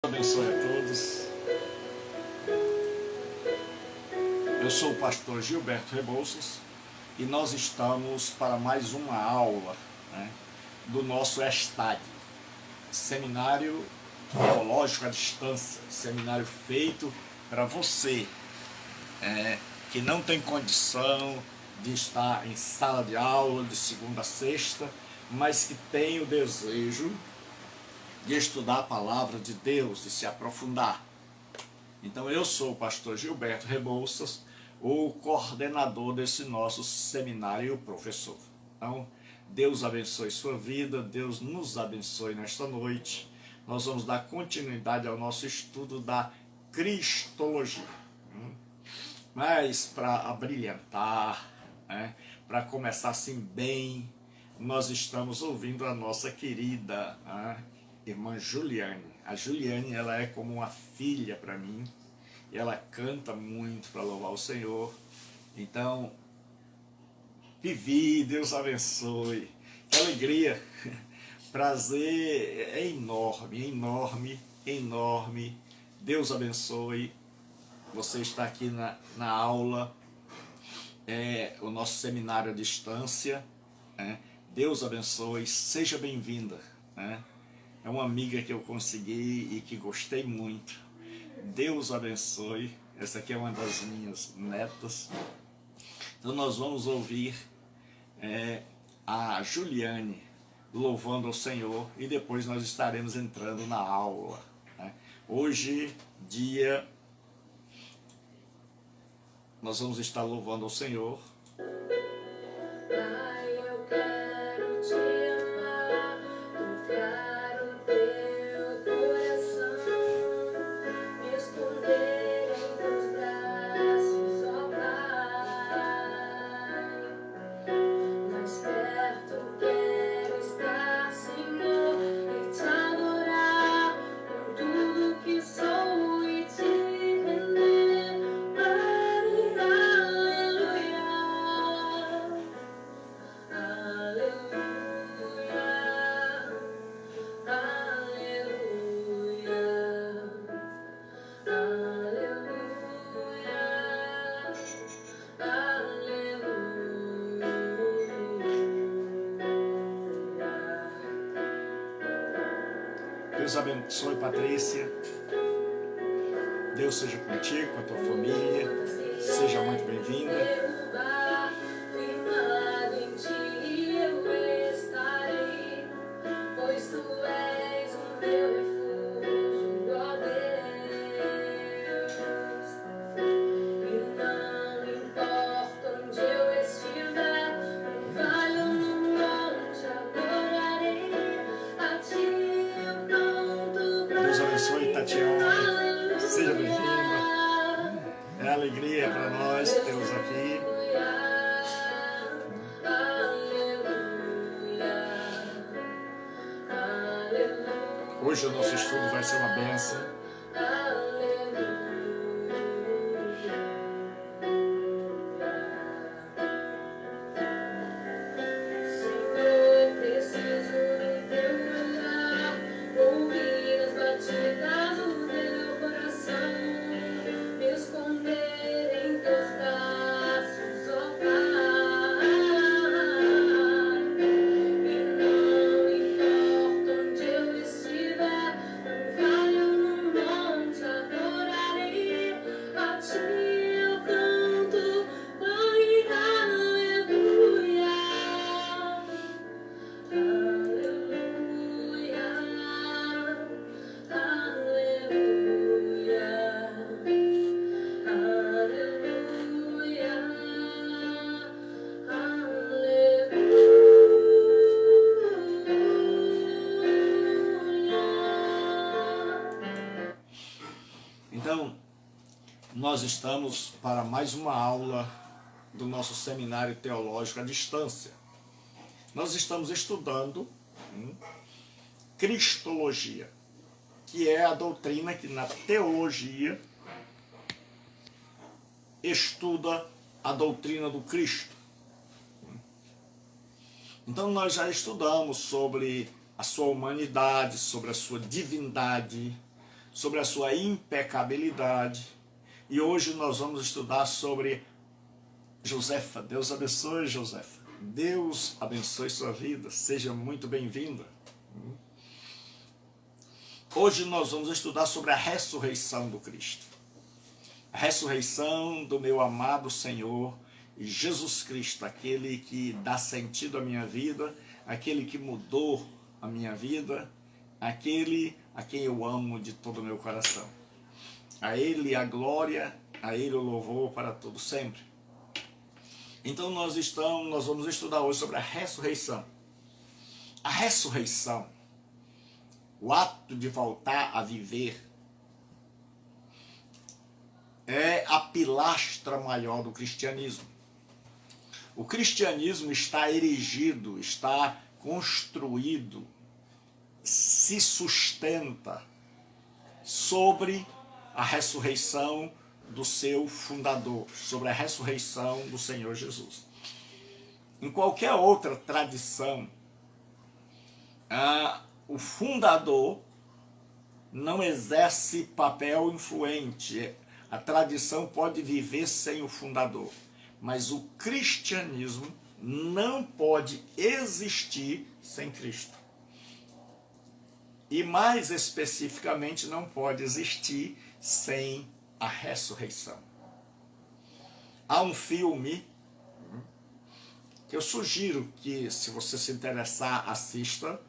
Abençoe a todos. Eu sou o pastor Gilberto Rebouças e nós estamos para mais uma aula, do nosso ESTAD, Seminário Teológico à Distância, seminário feito para você que não tem condição de estar em sala de aula de segunda a sexta, mas que tem o desejo de estudar a palavra de Deus, de se aprofundar. Então eu sou o pastor Gilberto Rebouças, o coordenador desse nosso seminário e o professor. Então, Deus abençoe sua vida, Deus nos abençoe nesta noite. Nós vamos dar continuidade ao nosso estudo da Cristologia. Mas para abrilhantar, para começar assim bem, nós estamos ouvindo a nossa querida irmã Juliane. A Juliane, ela é como uma filha para mim, e ela canta muito para louvar o Senhor. Então, Vivi, Deus abençoe, que alegria, prazer é enorme, enorme, enorme. Deus abençoe, você está aqui na aula, o nosso seminário à distância, Deus abençoe, seja bem-vinda, É uma amiga que eu consegui e que gostei muito. Deus abençoe. Essa aqui é uma das minhas netas. Então nós vamos ouvir a Juliane louvando ao Senhor e depois nós estaremos entrando na aula. Hoje, nós vamos estar louvando ao Senhor. Deus abençoe, Patrícia. Deus seja contigo, com a tua família. Seja muito bem-vinda. Seja bem-vinda. É alegria para nós tê-los aqui. Hoje o nosso estudo vai ser uma bênção. Então, nós estamos para mais uma aula do nosso seminário teológico à distância. Nós estamos estudando Cristologia, que é a doutrina que na teologia estuda a doutrina do Cristo. Então nós já estudamos sobre a sua humanidade, sobre a sua divindade, sobre a sua impecabilidade. E hoje nós vamos estudar sobre Josefa. Deus abençoe, Josefa. Deus abençoe sua vida. Seja muito bem-vinda. Hoje nós vamos estudar sobre a ressurreição do Cristo. A ressurreição do meu amado Senhor Jesus Cristo, aquele que dá sentido à minha vida, aquele que mudou a minha vida, aquele a quem eu amo de todo o meu coração. A Ele a glória, a Ele o louvor para todo sempre. Então nós vamos estudar hoje sobre a ressurreição. A ressurreição, o ato de voltar a viver, é a pilastra maior do cristianismo. O cristianismo está erigido, está construído, se sustenta sobre a ressurreição do seu fundador, sobre a ressurreição do Senhor Jesus. Em qualquer outra tradição, o fundador não exerce papel influente. A tradição pode viver sem o fundador, mas o cristianismo não pode existir sem Cristo. E mais especificamente, não pode existir sem a ressurreição. Há um filme que eu sugiro que, se você se interessar, assista,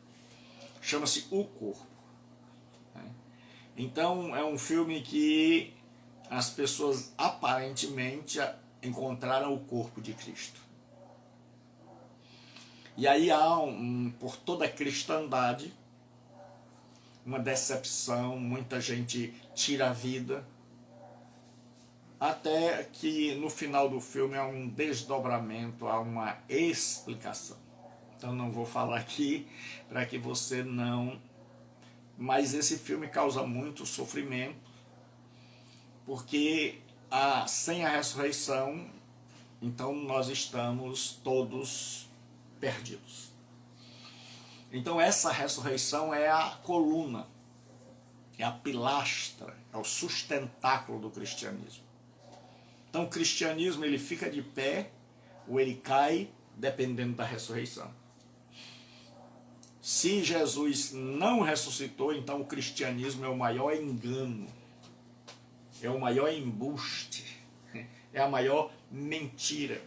chama-se O Corpo. Então, é um filme que as pessoas aparentemente encontraram o corpo de Cristo. E aí há, por toda a cristandade, uma decepção, muita gente tira a vida, até que no final do filme há um desdobramento, há uma explicação. Então não vou falar aqui para que você não... Mas esse filme causa muito sofrimento, porque sem a ressurreição, então nós estamos todos perdidos. Então essa ressurreição é a coluna, é a pilastra, é o sustentáculo do cristianismo. Então o cristianismo ele fica de pé ou ele cai dependendo da ressurreição. Se Jesus não ressuscitou, então o cristianismo é o maior engano, é o maior embuste, é a maior mentira.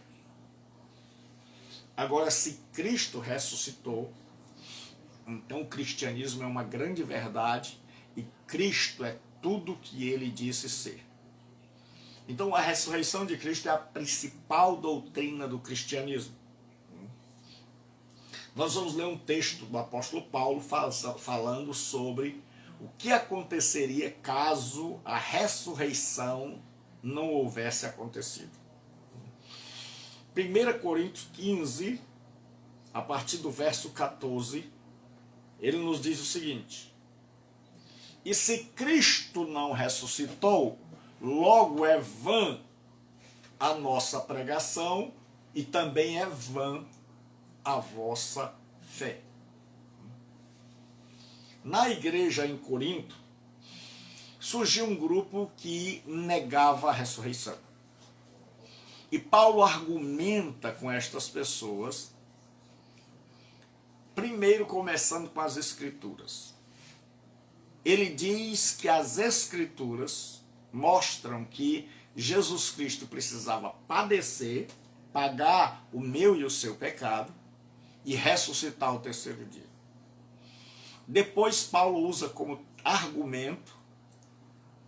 Agora, se Cristo ressuscitou, então o cristianismo é uma grande verdade e Cristo é tudo que ele disse ser. Então a ressurreição de Cristo é a principal doutrina do cristianismo. Nós vamos ler um texto do apóstolo Paulo falando sobre o que aconteceria caso a ressurreição não houvesse acontecido. 1 Coríntios 15, a partir do verso 14, ele nos diz o seguinte: e se Cristo não ressuscitou, logo é vã a nossa pregação e também é vã a vossa fé. Na igreja em Corinto, surgiu um grupo que negava a ressurreição. E Paulo argumenta com estas pessoas, primeiro começando com as Escrituras. Ele diz que as Escrituras mostram que Jesus Cristo precisava padecer, pagar o meu e o seu pecado e ressuscitar ao terceiro dia. Depois Paulo usa como argumento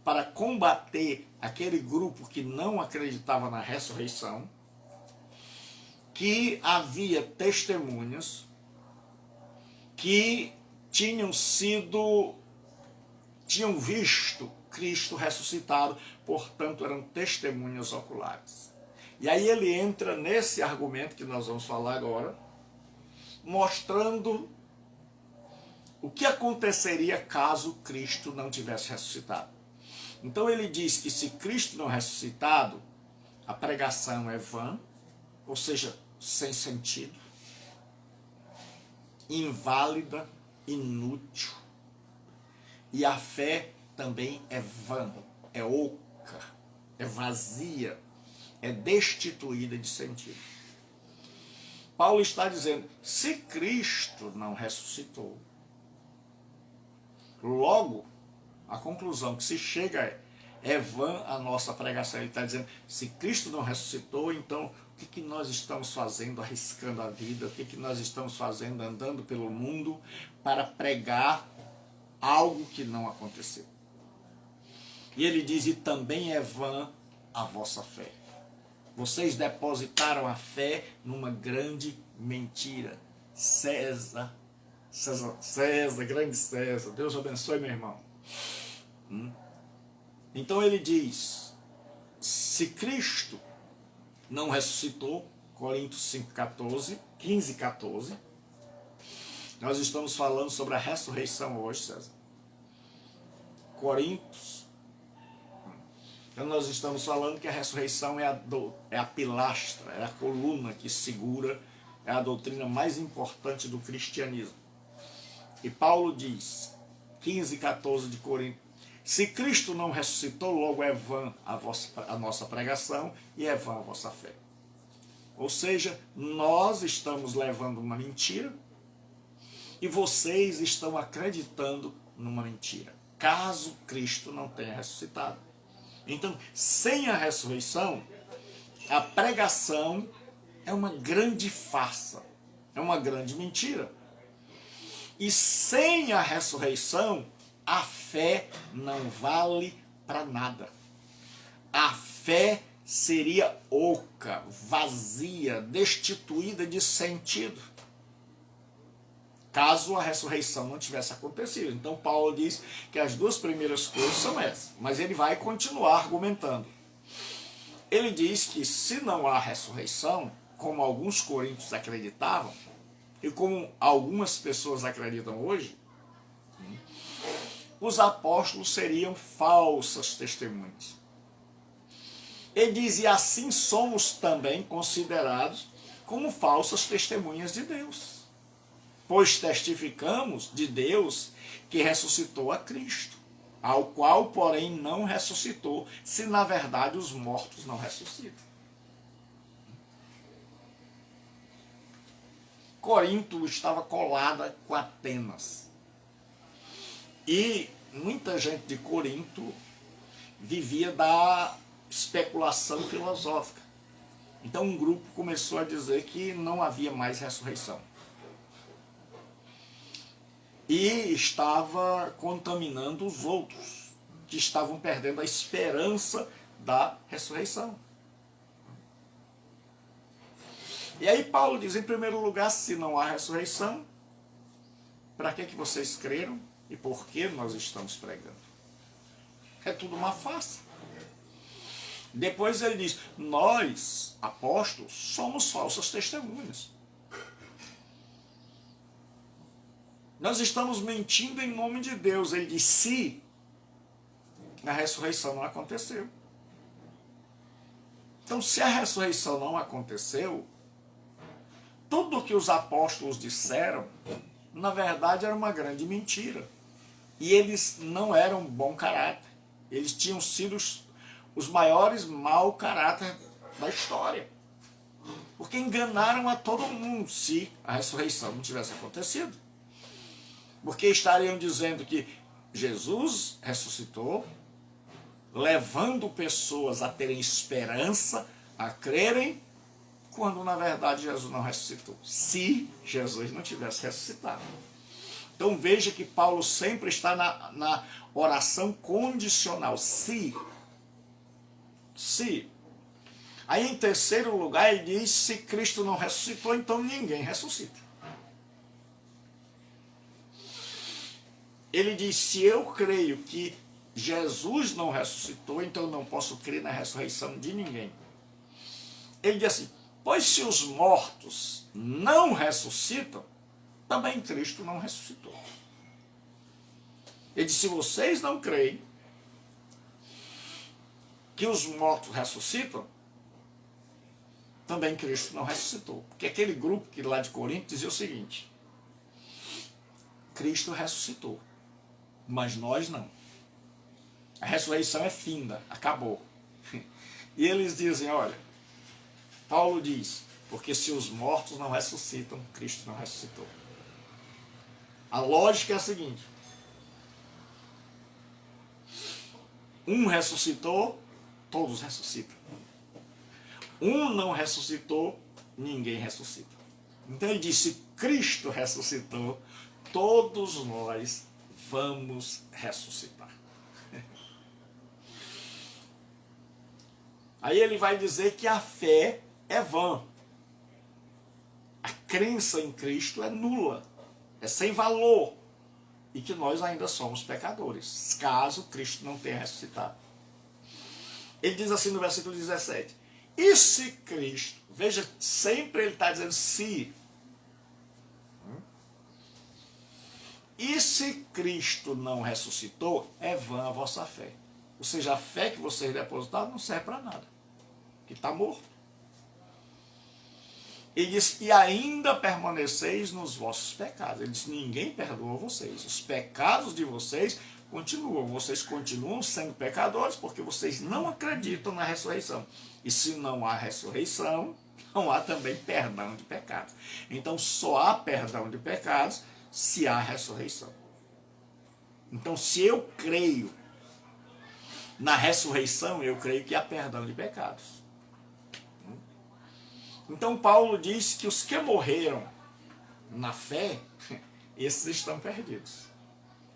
para combater aquele grupo que não acreditava na ressurreição, que havia testemunhas que tinham visto Cristo ressuscitado, portanto eram testemunhas oculares. E aí ele entra nesse argumento que nós vamos falar agora, mostrando o que aconteceria caso Cristo não tivesse ressuscitado. Então ele diz que se Cristo não ressuscitado, a pregação é vã, ou seja, sem sentido, inválida, inútil, e a fé também é vã, é oca, é vazia, é destituída de sentido. Paulo está dizendo, se Cristo não ressuscitou, logo, a conclusão que se chega é vã a nossa pregação. Ele está dizendo, se Cristo não ressuscitou, então o que nós estamos fazendo, arriscando a vida? O que nós estamos fazendo, andando pelo mundo para pregar algo que não aconteceu? E ele diz, e também é vã a vossa fé. Vocês depositaram a fé numa grande mentira. César, grande César, Deus abençoe, meu irmão. Então ele diz, se Cristo não ressuscitou, Coríntios 15:14, nós estamos falando sobre a ressurreição hoje, César. Coríntios, então nós estamos falando que a ressurreição é a pilastra, é a coluna que segura, é a doutrina mais importante do cristianismo. E Paulo diz, 15:14 de Coríntios, se Cristo não ressuscitou, logo é vã a nossa pregação e é vã a vossa fé. Ou seja, nós estamos levando uma mentira e vocês estão acreditando numa mentira, caso Cristo não tenha ressuscitado. Então, sem a ressurreição, a pregação é uma grande farsa, é uma grande mentira. E sem a ressurreição, a fé não vale para nada. A fé seria oca, vazia, destituída de sentido, caso a ressurreição não tivesse acontecido. Então Paulo diz que as duas primeiras coisas são essas, mas ele vai continuar argumentando. Ele diz que se não há ressurreição, como alguns coríntios acreditavam, e como algumas pessoas acreditam hoje, os apóstolos seriam falsas testemunhas. Ele diz, e assim somos também considerados como falsas testemunhas de Deus, pois testificamos de Deus que ressuscitou a Cristo, ao qual, porém, não ressuscitou, se na verdade os mortos não ressuscitam. Corinto estava colada com Atenas. E muita gente de Corinto vivia da especulação filosófica. Então um grupo começou a dizer que não havia mais ressurreição. E estava contaminando os outros, que estavam perdendo a esperança da ressurreição. E aí Paulo diz, em primeiro lugar, se não há ressurreição, para que vocês creram e por que nós estamos pregando? É tudo uma farsa. Depois ele diz, nós, apóstolos, somos falsas testemunhas. Nós estamos mentindo em nome de Deus. Ele diz, se a ressurreição não aconteceu. Então, se a ressurreição não aconteceu, tudo o que os apóstolos disseram, na verdade, era uma grande mentira. E eles não eram bom caráter. Eles tinham sido os maiores mau caráter da história. Porque enganaram a todo mundo se a ressurreição não tivesse acontecido. Porque estariam dizendo que Jesus ressuscitou, levando pessoas a terem esperança, a crerem, quando na verdade Jesus não ressuscitou. Se Jesus não tivesse ressuscitado. Então veja que Paulo sempre está na oração condicional. Se. Aí em terceiro lugar ele diz, se Cristo não ressuscitou, então ninguém ressuscita. Ele diz, se eu creio que Jesus não ressuscitou, então eu não posso crer na ressurreição de ninguém. Ele diz assim, pois se os mortos não ressuscitam, também Cristo não ressuscitou. Ele diz, se vocês não creem que os mortos ressuscitam, também Cristo não ressuscitou. Porque aquele grupo que lá de Corinto dizia o seguinte, Cristo ressuscitou, mas nós não. A ressurreição é finda, acabou. E eles dizem, olha, Paulo diz, porque se os mortos não ressuscitam, Cristo não ressuscitou. A lógica é a seguinte: um ressuscitou, todos ressuscitam. Um não ressuscitou, ninguém ressuscita. Então ele disse, Cristo ressuscitou, todos nós vamos ressuscitar. Aí ele vai dizer que a fé é vã. A crença em Cristo é nula, é sem valor. E que nós ainda somos pecadores, caso Cristo não tenha ressuscitado. Ele diz assim no versículo 17, e se Cristo, veja, sempre ele está dizendo se. E se Cristo não ressuscitou, é vã a vossa fé. Ou seja, a fé que vocês depositaram não serve para nada, que está morto. Ele diz, e ainda permaneceis nos vossos pecados. Ele diz, ninguém perdoa vocês. Os pecados de vocês continuam. Vocês continuam sendo pecadores porque vocês não acreditam na ressurreição. E se não há ressurreição, não há também perdão de pecados. Então só há perdão de pecados se há ressurreição. Então se eu creio na ressurreição, eu creio que há perdão de pecados. Então Paulo diz que os que morreram na fé, esses estão perdidos.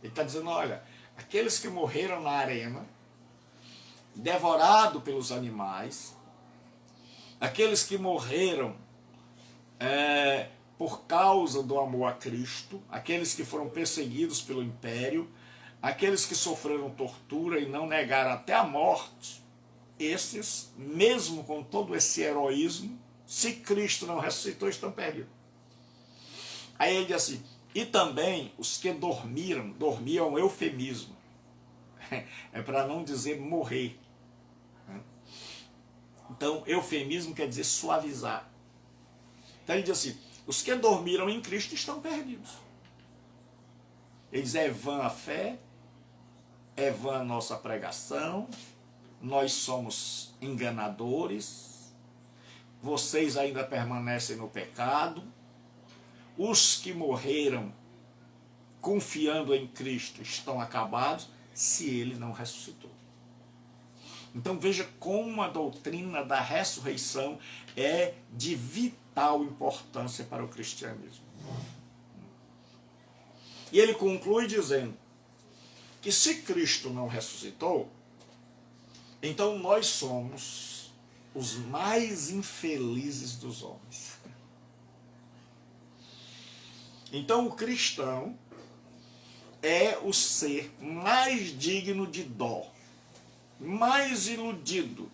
Ele está dizendo, olha, aqueles que morreram na arena, devorado pelos animais, aqueles que morreram por causa do amor a Cristo, aqueles que foram perseguidos pelo império, aqueles que sofreram tortura e não negaram até a morte, esses, mesmo com todo esse heroísmo, se Cristo não ressuscitou, estão perdidos. Aí ele diz assim, e também os que dormiram é um eufemismo, é para não dizer morrer. Então, eufemismo quer dizer suavizar. Então ele diz assim, os que dormiram em Cristo estão perdidos. Ele diz, é vã a fé, é vã a nossa pregação, nós somos enganadores, vocês ainda permanecem no pecado, os que morreram confiando em Cristo estão acabados, se ele não ressuscitou. Então veja como a doutrina da ressurreição é de vital importância para o cristianismo. E ele conclui dizendo que se Cristo não ressuscitou, então nós somos os mais infelizes dos homens. Então o cristão é o ser mais digno de dó, mais iludido,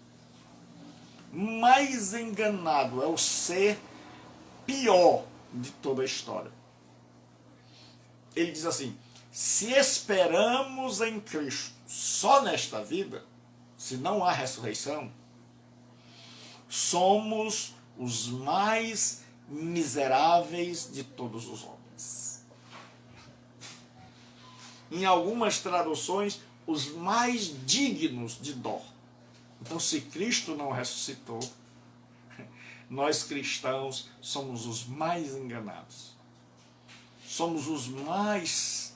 mais enganado, é o ser pior de toda a história. Ele diz assim, se esperamos em Cristo só nesta vida, se não há ressurreição, somos os mais miseráveis de todos os homens. Em algumas traduções, os mais dignos de dó. Então, se Cristo não ressuscitou, nós cristãos somos os mais enganados. Somos os mais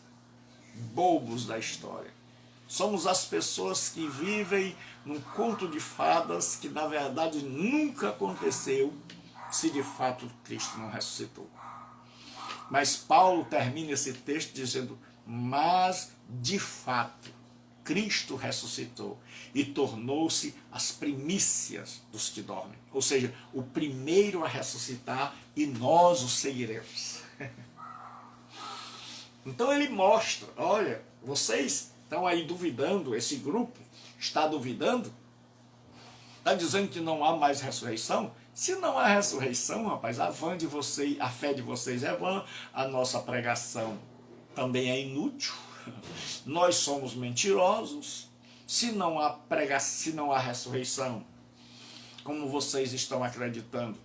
bobos da história. Somos as pessoas que vivem num conto de fadas que na verdade nunca aconteceu se de fato Cristo não ressuscitou. Mas Paulo termina esse texto dizendo, mas de fato Cristo ressuscitou e tornou-se as primícias dos que dormem. Ou seja, o primeiro a ressuscitar e nós o seguiremos. Então ele mostra, olha, vocês estão aí duvidando, esse grupo está duvidando, está dizendo que não há mais ressurreição. Se não há ressurreição, rapaz, a fé de vocês é vã, a nossa pregação também é inútil, nós somos mentirosos, se não há ressurreição, como vocês estão acreditando,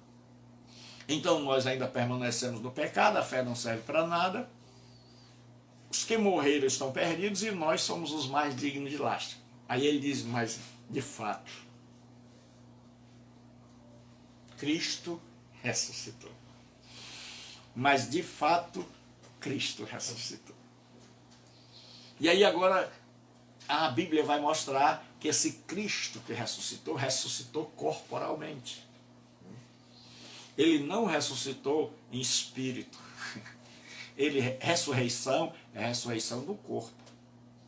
então nós ainda permanecemos no pecado, a fé não serve para nada, os que morreram estão perdidos e nós somos os mais dignos de lástima. Aí ele diz, mas de fato, Cristo ressuscitou. Mas de fato, Cristo ressuscitou. E aí agora a Bíblia vai mostrar que esse Cristo que ressuscitou, ressuscitou corporalmente. Ele não ressuscitou em espírito. Ressurreição é a ressurreição do corpo.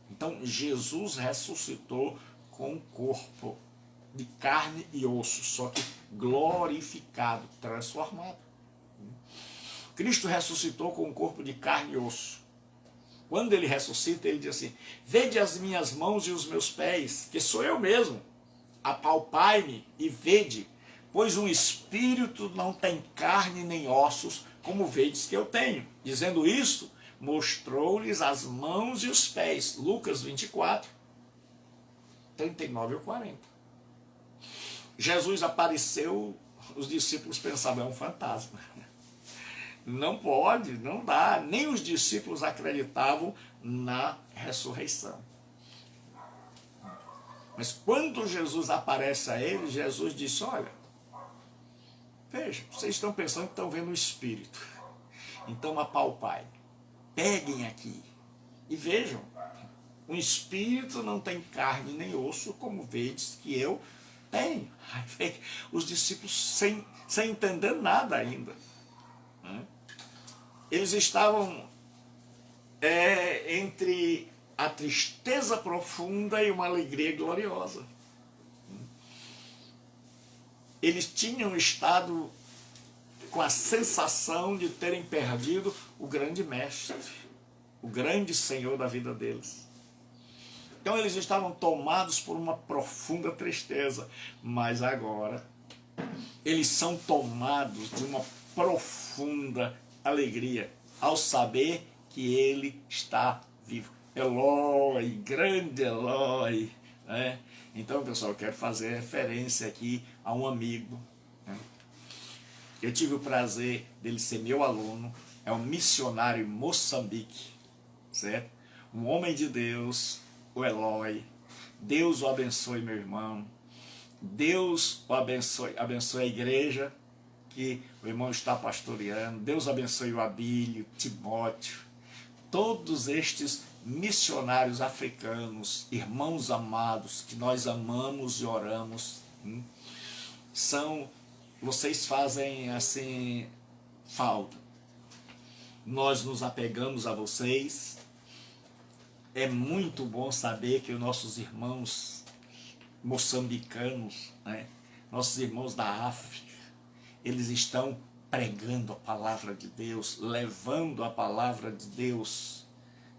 Então Jesus ressuscitou com o corpo de carne e osso, só que glorificado, transformado. Cristo ressuscitou com um corpo de carne e osso. Quando ele ressuscita, ele diz assim, vede as minhas mãos e os meus pés, que sou eu mesmo. Apalpai-me e vede, pois um espírito não tem carne nem ossos, como vedes que eu tenho. Dizendo isto, mostrou-lhes as mãos e os pés. Lucas 24, 39 ou 40. Jesus apareceu, os discípulos pensavam, é um fantasma. Não pode, não dá. Nem os discípulos acreditavam na ressurreição. Mas quando Jesus aparece a eles, Jesus disse, olha, veja, vocês estão pensando que estão vendo o Espírito. Então apalpai, peguem aqui e vejam. Um Espírito não tem carne nem osso, como vedes que eu tenho. Os discípulos sem entender nada ainda. Eles estavam entre a tristeza profunda e uma alegria gloriosa. Eles tinham estado com a sensação de terem perdido o grande mestre, o grande Senhor da vida deles. Então eles estavam tomados por uma profunda tristeza, mas agora eles são tomados de uma profunda alegria ao saber que ele está vivo. Eloi, grande Eloi. Né? Então, pessoal, eu quero fazer referência aqui a um amigo. Né? Eu tive o prazer dele ser meu aluno, é um missionário em Moçambique, certo? Um homem de Deus, o Eloi. Deus o abençoe, meu irmão. Deus o abençoe, abençoe a igreja que o irmão está pastoreando. Deus abençoe o Abílio, Timóteo, todos estes missionários africanos, irmãos amados, que nós amamos e oramos. Vocês fazem assim falta. Nós nos apegamos a vocês. É muito bom saber que os nossos irmãos moçambicanos, né, nossos irmãos da África, eles estão pregando a palavra de Deus, levando a palavra de Deus.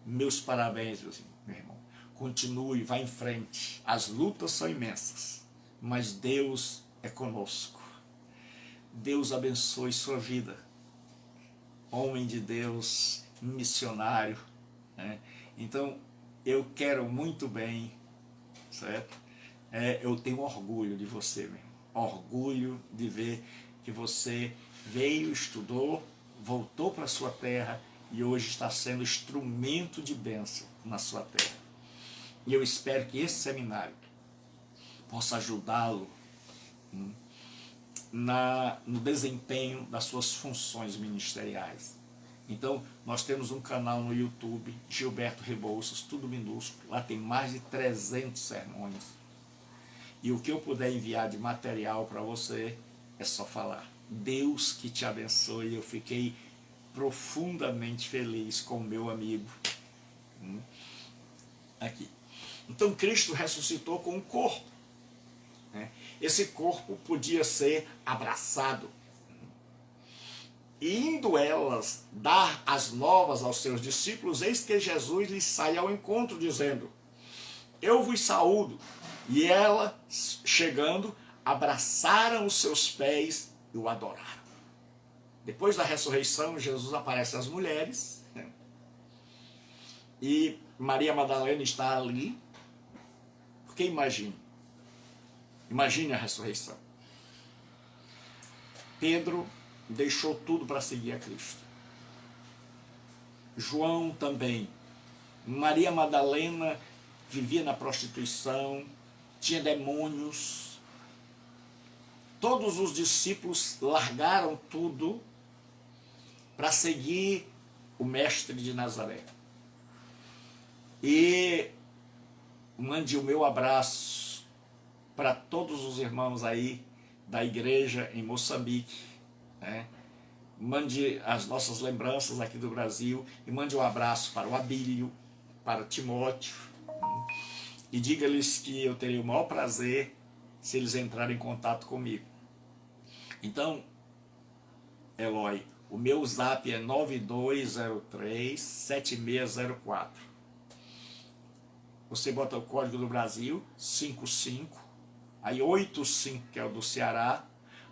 Meus parabéns, meu irmão. Continue, vá em frente. As lutas são imensas, mas Deus é conosco. Deus abençoe sua vida. Homem de Deus, missionário. Né? Então, eu quero muito bem, certo? Eu tenho orgulho de você, meu irmão. Orgulho de ver que você veio, estudou, voltou para a sua terra e hoje está sendo instrumento de bênção na sua terra. E eu espero que esse seminário possa ajudá-lo no desempenho das suas funções ministeriais. Então, nós temos um canal no YouTube, Gilberto Rebouças, tudo minúsculo. Lá tem mais de 300 sermões. E o que eu puder enviar de material para você, é só falar. Deus que te abençoe. Eu fiquei profundamente feliz com o meu amigo. Aqui. Então Cristo ressuscitou com um corpo. Né? Esse corpo podia ser abraçado. E indo elas dar as novas aos seus discípulos, eis que Jesus lhes sai ao encontro, dizendo, eu vos saúdo. E ela, chegando, abraçaram os seus pés e o adoraram. Depois da ressurreição, Jesus aparece às mulheres, né? E Maria Madalena está ali, porque imagine a ressurreição. Pedro deixou tudo para seguir a Cristo. João também. Maria Madalena vivia na prostituição, tinha demônios. Todos os discípulos largaram tudo para seguir o mestre de Nazaré. E mande o meu abraço para todos os irmãos aí da igreja em Moçambique, né? Mande as nossas lembranças aqui do Brasil e mande um abraço para o Abílio, para o Timóteo, e diga-lhes que eu terei o maior prazer se eles entrarem em contato comigo. Então, Eloy, o meu zap é 9203-7604. Você bota o código do Brasil, 55, aí 85, que é o do Ceará,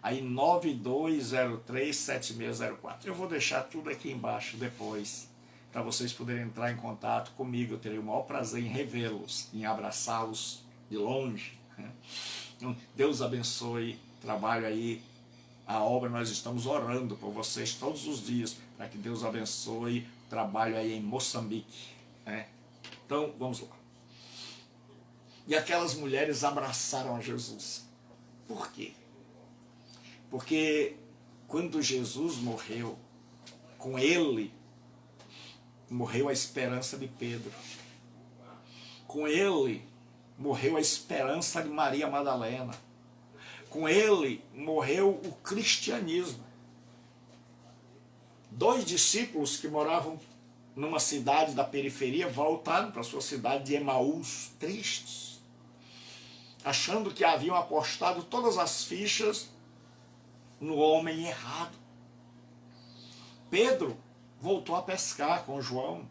aí 9203-7604. Eu vou deixar tudo aqui embaixo depois, para vocês poderem entrar em contato comigo. Eu terei o maior prazer em revê-los, em abraçá-los de longe. Então, Deus abençoe o trabalho aí, a obra. Nós estamos orando por vocês todos os dias, para que Deus abençoe o trabalho aí em Moçambique, né? Então, vamos lá. E aquelas mulheres abraçaram a Jesus. Por quê? Porque quando Jesus morreu, com ele morreu a esperança de Pedro. Com ele morreu a esperança de Maria Madalena. Com ele morreu o cristianismo. 2 discípulos que moravam numa cidade da periferia voltaram para sua cidade de Emaús, tristes, achando que haviam apostado todas as fichas no homem errado. Pedro voltou a pescar com João.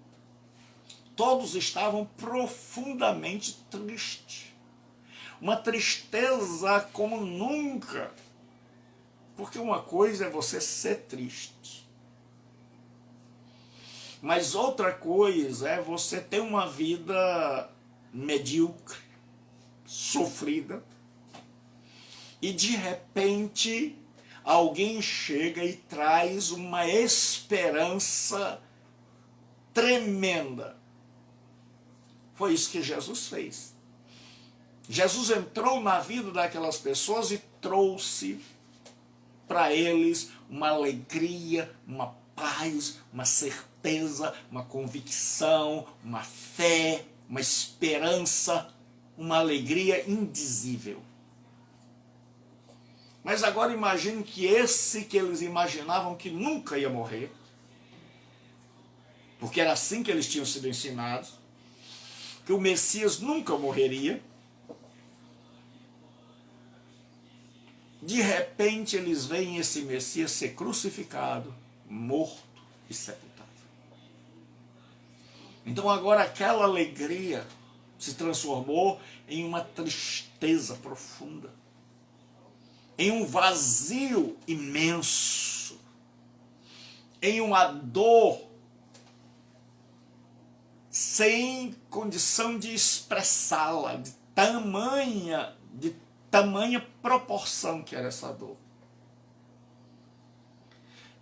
Todos estavam profundamente tristes. Uma tristeza como nunca. Porque uma coisa é você ser triste, mas outra coisa é você ter uma vida medíocre, sofrida, e de repente alguém chega e traz uma esperança tremenda. Foi isso que Jesus fez. Jesus entrou na vida daquelas pessoas e trouxe para eles uma alegria, uma paz, uma certeza, uma convicção, uma fé, uma esperança, uma alegria indizível. Mas agora imagine que esse que eles imaginavam que nunca ia morrer, porque era assim que eles tinham sido ensinados, que o Messias nunca morreria, de repente eles veem esse Messias ser crucificado, morto e sepultado. Então agora aquela alegria se transformou em uma tristeza profunda, em um vazio imenso, em uma dor sem condição de expressá-la, de tamanha proporção que era essa dor.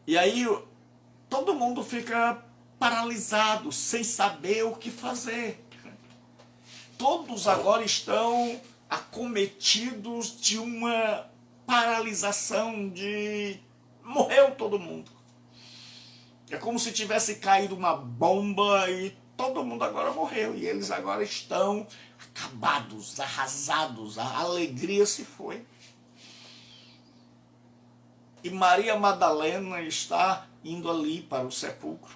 E aí todo mundo fica paralisado, sem saber o que fazer. Todos agora estão acometidos de uma paralisação, de morreu todo mundo. É como se tivesse caído uma bomba e todo mundo agora morreu. E eles agora estão acabados, arrasados, a alegria se foi. E Maria Madalena está indo ali para o sepulcro,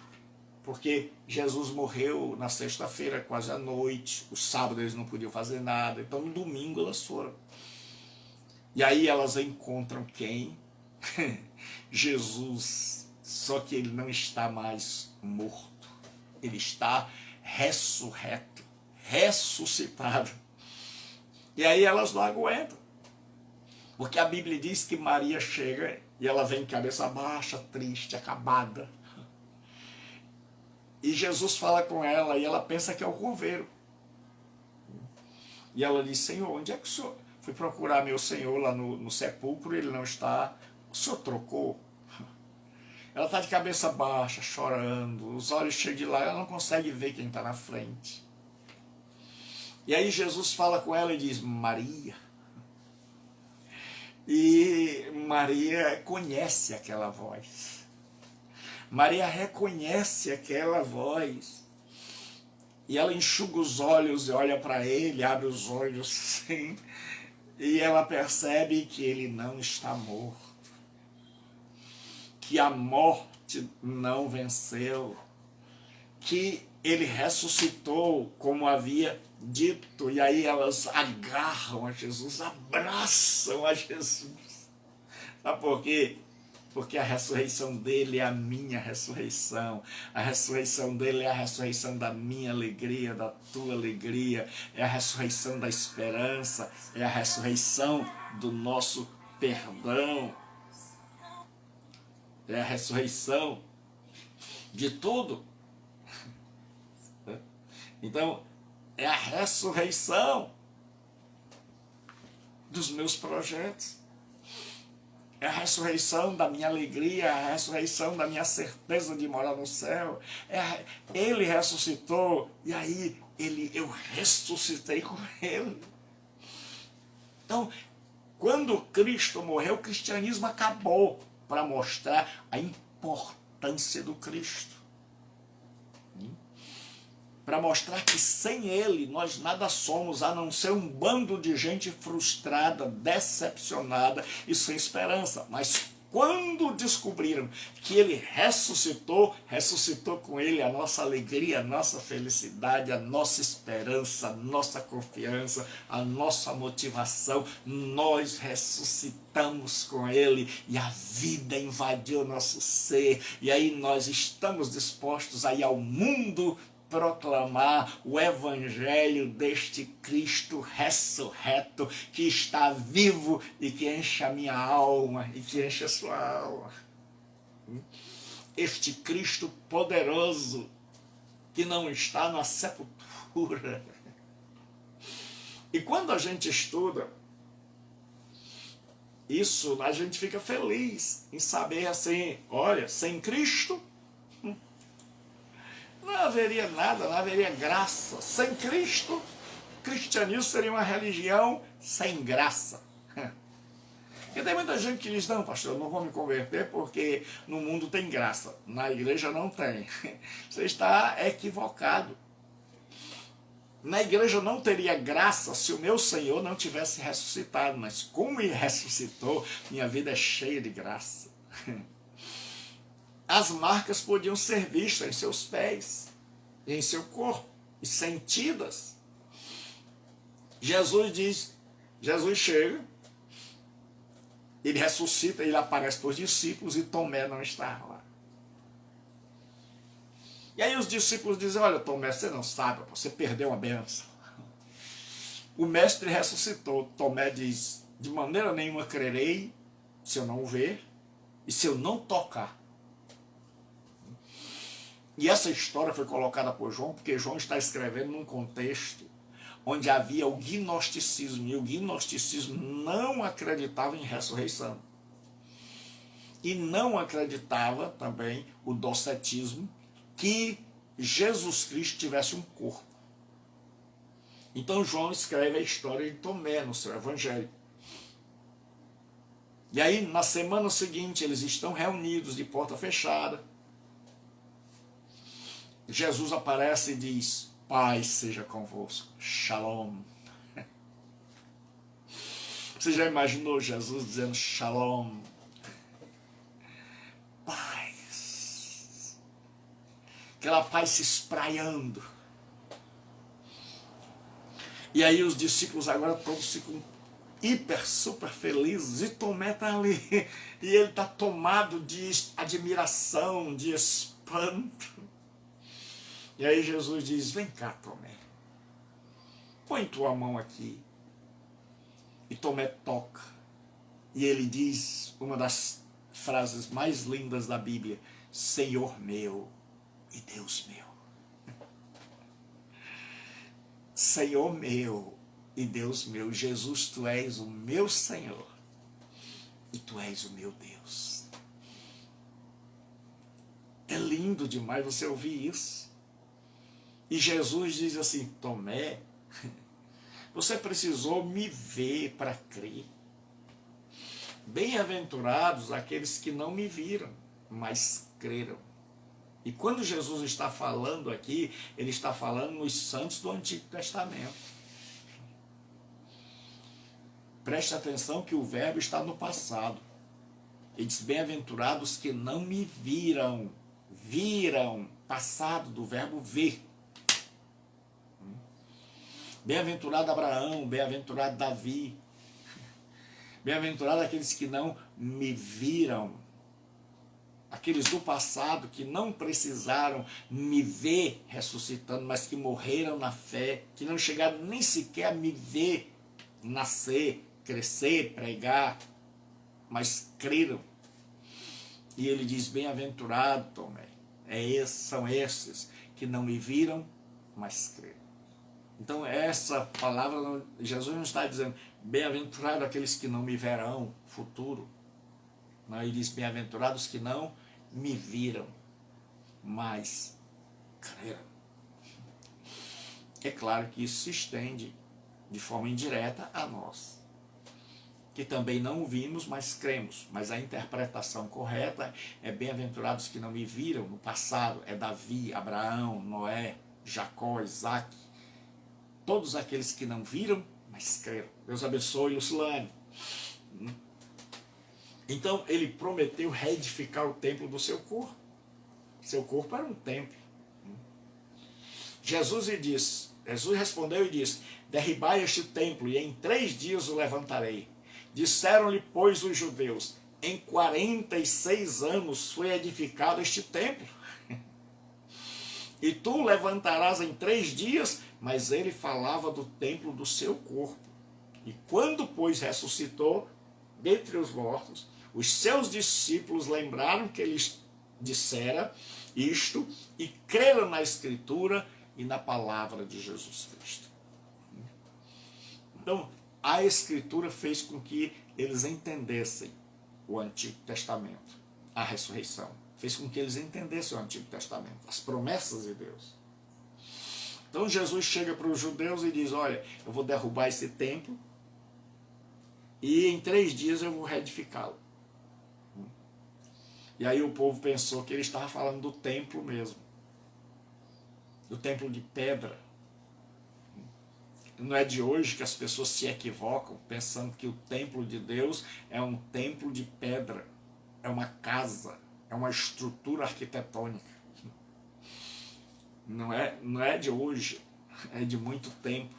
porque Jesus morreu na sexta-feira, quase à noite, o sábado eles não podiam fazer nada, então no domingo elas foram. E aí elas encontram quem? Jesus, só que ele não está mais morto, ele está ressurreto, ressuscitado. E aí elas não aguentam, porque a Bíblia diz que Maria chega e ela vem cabeça baixa, triste, acabada. E Jesus fala com ela e ela pensa que é o coveiro. E ela diz: Senhor, onde é que o senhor... Fui procurar meu Senhor lá no sepulcro, ele não está. O senhor trocou? Ela está de cabeça baixa, chorando, os olhos cheios de lágrimas, ela não consegue ver quem está na frente. E aí Jesus fala com ela e diz, Maria. E Maria conhece aquela voz. Maria reconhece aquela voz. E ela enxuga os olhos e olha para ele, abre os olhos sim. E ela percebe que ele não está morto. Que a morte não venceu. Que ele ressuscitou como havia dito. E aí elas agarram a Jesus, abraçam a Jesus. Sabe por quê? Porque a ressurreição dele é a minha ressurreição. A ressurreição dele é a ressurreição da minha alegria, da tua alegria. É a ressurreição da esperança. É a ressurreição do nosso perdão. É a ressurreição de tudo. Então, é a ressurreição dos meus projetos. É a ressurreição da minha alegria, é a ressurreição da minha certeza de morar no céu. Ele ressuscitou e aí eu ressuscitei com ele. Então, quando Cristo morreu, o cristianismo acabou para mostrar a importância do Cristo. Para mostrar que sem ele nós nada somos, a não ser um bando de gente frustrada, decepcionada e sem esperança. Mas quando descobriram que ele ressuscitou, ressuscitou com ele a nossa alegria, a nossa felicidade, a nossa esperança, a nossa confiança, a nossa motivação. Nós ressuscitamos com ele e a vida invadiu nosso ser. E aí nós estamos dispostos a ir ao mundo proclamar o evangelho deste Cristo ressurreto que está vivo e que enche a minha alma e que enche a sua alma. Este Cristo poderoso que não está na sepultura. E quando a gente estuda isso, a gente fica feliz em saber assim, olha, sem Cristo não haveria nada, não haveria graça. Sem Cristo, o cristianismo seria uma religião sem graça. Porque tem muita gente que diz, não, pastor, eu não vou me converter porque no mundo tem graça. Na igreja não tem. Você está equivocado. Na igreja não teria graça se o meu Senhor não tivesse ressuscitado. Mas como ele ressuscitou, minha vida é cheia de graça. As marcas podiam ser vistas em seus pés, em seu corpo, e sentidas. Jesus chega, ele ressuscita, ele aparece para os discípulos e Tomé não está lá. E aí os discípulos dizem, olha Tomé, você não sabe, você perdeu a bênção. O mestre ressuscitou. Tomé diz, de maneira nenhuma crerei se eu não o ver e se eu não tocar. E essa história foi colocada por João, porque João está escrevendo num contexto onde havia o gnosticismo, e o gnosticismo não acreditava em ressurreição. E não acreditava também o docetismo que Jesus Cristo tivesse um corpo. Então João escreve a história de Tomé no seu evangelho. E aí, na semana seguinte, eles estão reunidos de porta fechada. Jesus aparece e diz, paz seja convosco, shalom. Você já imaginou Jesus dizendo shalom? Paz. Aquela paz se espraiando. E aí os discípulos agora todos ficam hiper, super felizes. E Tomé está ali. E ele está tomado de admiração, de espanto. E aí Jesus diz, vem cá Tomé, põe tua mão aqui. E Tomé toca. E ele diz uma das frases mais lindas da Bíblia, Senhor meu e Deus meu. Senhor meu e Deus meu. Jesus, tu és o meu Senhor e tu és o meu Deus. É lindo demais você ouvir isso. E Jesus diz assim, Tomé, Você precisou me ver para crer. Bem-aventurados aqueles que não me viram, mas creram. E quando Jesus está falando aqui, ele está falando nos santos do Antigo Testamento. Preste atenção que o verbo está no passado. Ele diz, bem-aventurados que não me viram. Viram, passado do verbo ver. Bem-aventurado Abraão, bem-aventurado Davi. Bem-aventurado aqueles que não me viram. Aqueles do passado que não precisaram me ver ressuscitando, mas que morreram na fé, que não chegaram nem sequer a me ver nascer, crescer, pregar, mas creram. E ele diz, bem-aventurado, Tomé, são esses que não me viram, mas creram. Então essa palavra, Jesus não está dizendo, bem-aventurado aqueles que não me verão, futuro. Não, ele diz, bem-aventurados que não me viram, mas creram. É claro que isso se estende de forma indireta a nós, que também não o vimos, mas cremos. Mas a interpretação correta é bem-aventurados que não me viram no passado. É Davi, Abraão, Noé, Jacó, Isaac. Todos aqueles que não viram, mas creram. Deus abençoe, Lucilane. Então ele prometeu reedificar o templo do seu corpo. Seu corpo era um templo. Jesus respondeu e disse, derribai este templo e em 3 dias o levantarei. Disseram-lhe, pois, os judeus, em 46 anos foi edificado este templo. E tu levantarás em 3 dias, mas ele falava do templo do seu corpo. E quando, pois, ressuscitou dentre os mortos, os seus discípulos lembraram que ele dissera isto e creram na Escritura e na palavra de Jesus Cristo. Então, a Escritura fez com que eles entendessem o Antigo Testamento, a ressurreição. Fez com que eles entendessem o Antigo Testamento, as promessas de Deus. Então Jesus chega para os judeus e diz, olha, eu vou derrubar esse templo e em 3 dias eu vou reedificá-lo. E aí o povo pensou que ele estava falando do templo mesmo, do templo de pedra. Não é de hoje que as pessoas se equivocam pensando que o templo de Deus é um templo de pedra, é uma casa, é uma estrutura arquitetônica. Não é de hoje, é de muito tempo.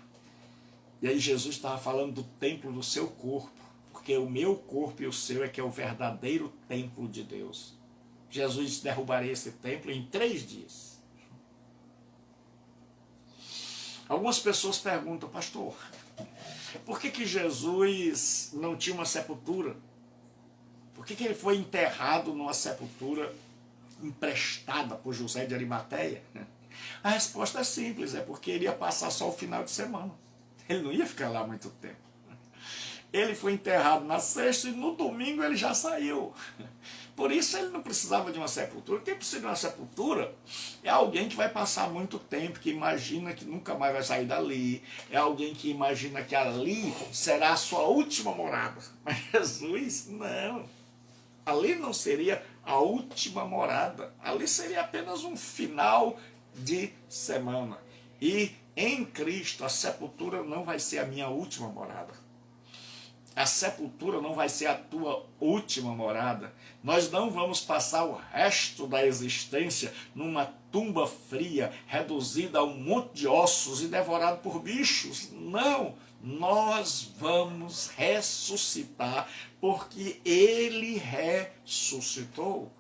E aí Jesus estava falando do templo do seu corpo, porque o meu corpo e o seu é que é o verdadeiro templo de Deus. Jesus derrubaria esse templo em 3 dias. Algumas pessoas perguntam, pastor, por que Jesus não tinha uma sepultura? Por que ele foi enterrado numa sepultura emprestada por José de Arimateia? A resposta é simples, é porque ele ia passar só o final de semana. Ele não ia ficar lá muito tempo. Ele foi enterrado na sexta e no domingo ele já saiu. Por isso ele não precisava de uma sepultura. Quem precisa de uma sepultura é alguém que vai passar muito tempo, que imagina que nunca mais vai sair dali. É alguém que imagina que ali será a sua última morada. Mas Jesus, não. Ali não seria a última morada. Ali seria apenas um final de semana. E em Cristo a sepultura não vai ser a minha última morada. A sepultura não vai ser a tua última morada. Nós não vamos passar o resto da existência numa tumba fria, reduzida a um monte de ossos e devorado por bichos. Não, nós vamos ressuscitar porque ele ressuscitou.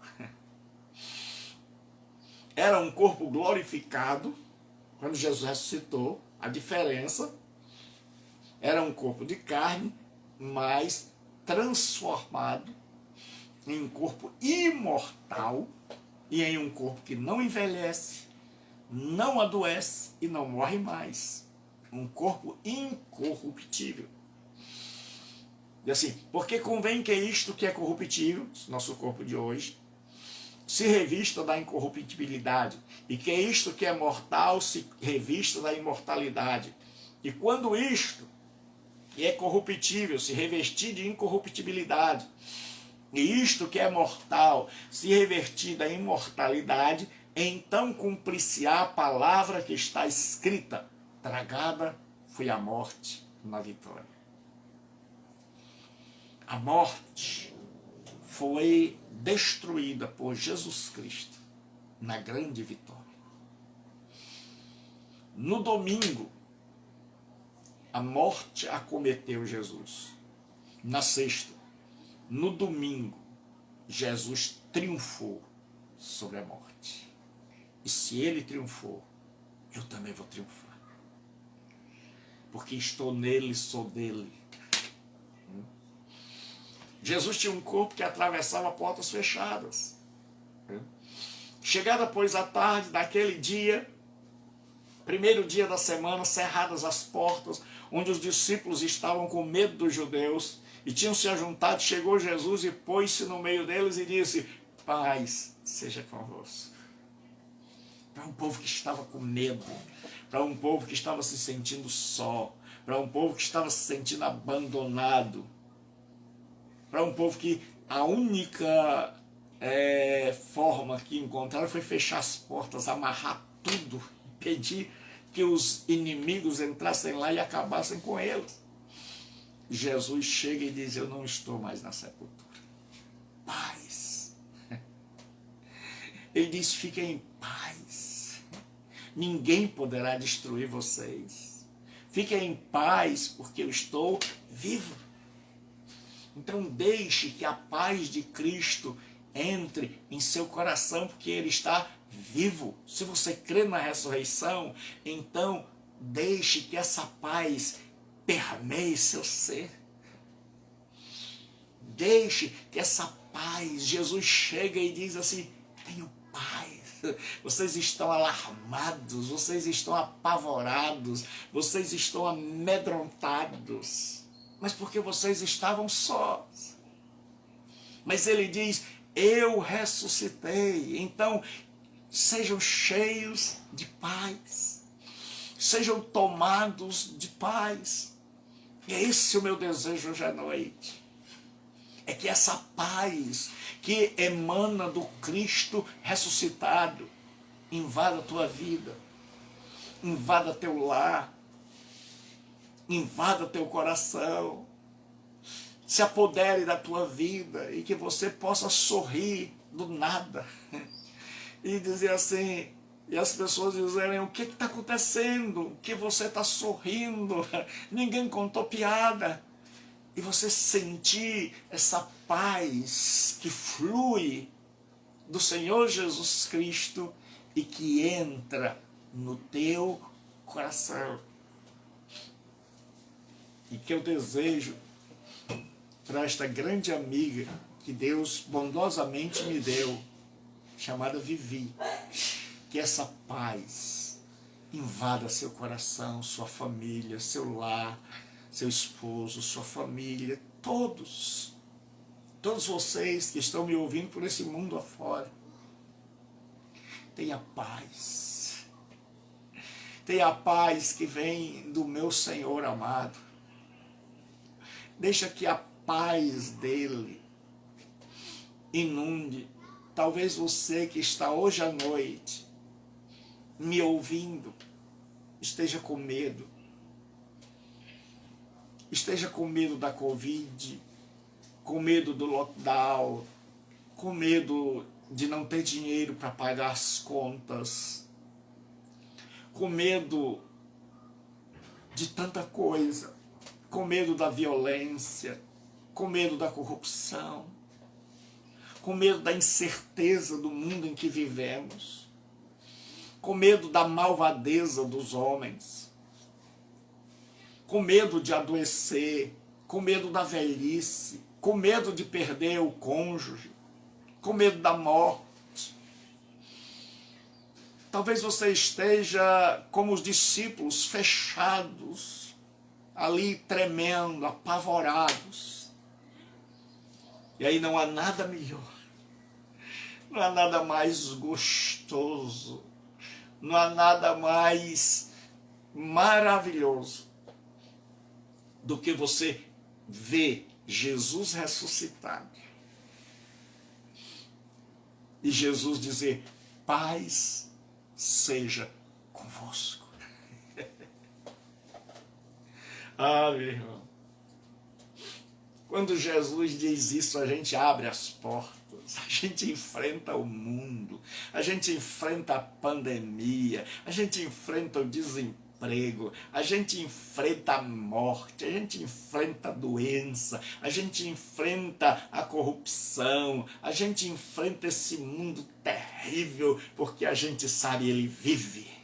Era um corpo glorificado quando Jesus ressuscitou. A diferença era um corpo de carne, mas transformado em um corpo imortal e em um corpo que não envelhece, não adoece e não morre mais. Um corpo incorruptível. E assim, porque convém que isto que é corruptível, nosso corpo de hoje, se revista da incorruptibilidade, e que isto que é mortal se revista da imortalidade. E quando isto, que é corruptível, se revestir de incorruptibilidade, e isto que é mortal, se revertir da imortalidade, então cumprir-se-á a palavra que está escrita: tragada foi a morte na vitória. A morte foi destruída por Jesus Cristo na grande vitória. No domingo, a morte acometeu Jesus. Na sexta, no domingo, Jesus triunfou sobre a morte. E se ele triunfou, eu também vou triunfar. Porque estou nele, sou dele. Jesus tinha um corpo que atravessava portas fechadas. Chegada, pois, a tarde daquele dia, primeiro dia da semana, cerradas as portas, onde os discípulos estavam com medo dos judeus, e tinham se ajuntado, chegou Jesus e pôs-se no meio deles e disse: paz seja convosco. Para um povo que estava com medo, para um povo que estava se sentindo só, para um povo que estava se sentindo abandonado, para um povo que a única forma que encontraram foi fechar as portas, amarrar tudo, pedir que os inimigos entrassem lá e acabassem com eles. Jesus chega e diz: eu não estou mais na sepultura. Paz. Ele diz: fiquem em paz. Ninguém poderá destruir vocês. Fiquem em paz, porque eu estou vivo. Então deixe que a paz de Cristo entre em seu coração, porque ele está vivo. Se você crê na ressurreição, então deixe que essa paz permeie seu ser. Deixe que essa paz, Jesus chega e diz assim: tenho paz. Vocês estão alarmados, vocês estão apavorados, vocês estão amedrontados, mas porque vocês estavam sós. Mas ele diz: eu ressuscitei. Então sejam cheios de paz, sejam tomados de paz. E é esse o meu desejo hoje à noite. É que essa paz que emana do Cristo ressuscitado invada a tua vida, invada teu lar, invada teu coração, se apodere da tua vida e que você possa sorrir do nada e dizer assim, e as pessoas dizerem: o que está acontecendo? Que você está sorrindo? Ninguém contou piada. E você sentir essa paz que flui do Senhor Jesus Cristo e que entra no teu coração. E que eu desejo para esta grande amiga que Deus bondosamente me deu, chamada Vivi, que essa paz invada seu coração, sua família, seu lar, seu esposo, sua família, todos vocês que estão me ouvindo por esse mundo afora. Tenha paz. Tenha a paz que vem do meu Senhor amado. Deixa que a paz dele inunde. Talvez você que está hoje à noite me ouvindo esteja com medo. Esteja com medo da Covid, com medo do lockdown, com medo de não ter dinheiro para pagar as contas, com medo de tanta coisa, com medo da violência, com medo da corrupção, com medo da incerteza do mundo em que vivemos, com medo da malvadeza dos homens, com medo de adoecer, com medo da velhice, com medo de perder o cônjuge, com medo da morte. Talvez você esteja como os discípulos, fechados, ali tremendo, apavorados. E aí não há nada melhor, não há nada mais gostoso, não há nada mais maravilhoso do que você ver Jesus ressuscitado e Jesus dizer: paz seja convosco. Ah, meu irmão, quando Jesus diz isso, a gente abre as portas, a gente enfrenta o mundo, a gente enfrenta a pandemia, a gente enfrenta o desemprego, a gente enfrenta a morte, a gente enfrenta a doença, a gente enfrenta a corrupção, a gente enfrenta esse mundo terrível, porque a gente sabe, ele vive.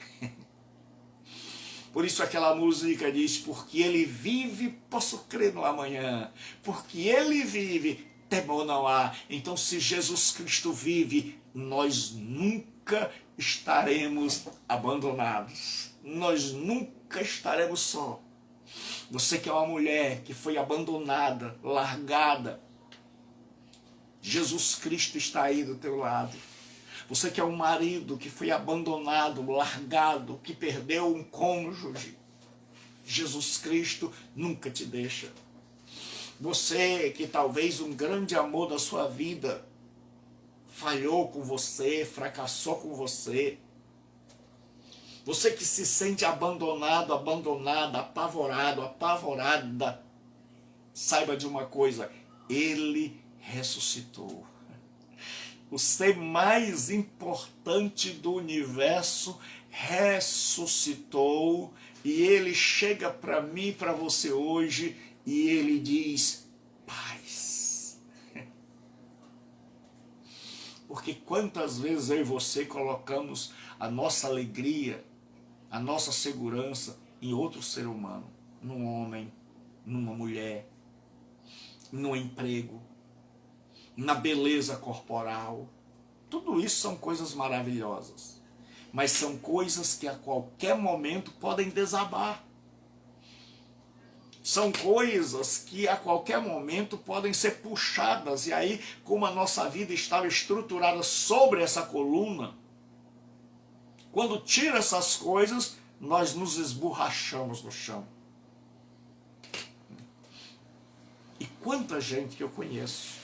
Por isso aquela música diz: porque ele vive, posso crer no amanhã. Porque ele vive, temor não há. Então, se Jesus Cristo vive, nós nunca estaremos abandonados. Nós nunca estaremos só. Você que é uma mulher que foi abandonada, largada, Jesus Cristo está aí do teu lado. Você que é um marido que foi abandonado, largado, que perdeu um cônjuge, Jesus Cristo nunca te deixa. Você que talvez um grande amor da sua vida falhou com você, fracassou com você. Você que se sente abandonado, abandonada, apavorado, apavorada, saiba de uma coisa: ele ressuscitou. O ser mais importante do universo ressuscitou, e ele chega para mim e para você hoje e ele diz: paz. Porque quantas vezes eu e você colocamos a nossa alegria, a nossa segurança em outro ser humano, num homem, numa mulher, num emprego, na beleza corporal. Tudo isso são coisas maravilhosas, mas são coisas que a qualquer momento podem desabar. São coisas que a qualquer momento podem ser puxadas, e aí, como a nossa vida estava estruturada sobre essa coluna, quando tira essas coisas, nós nos esborrachamos no chão. E quanta gente que eu conheço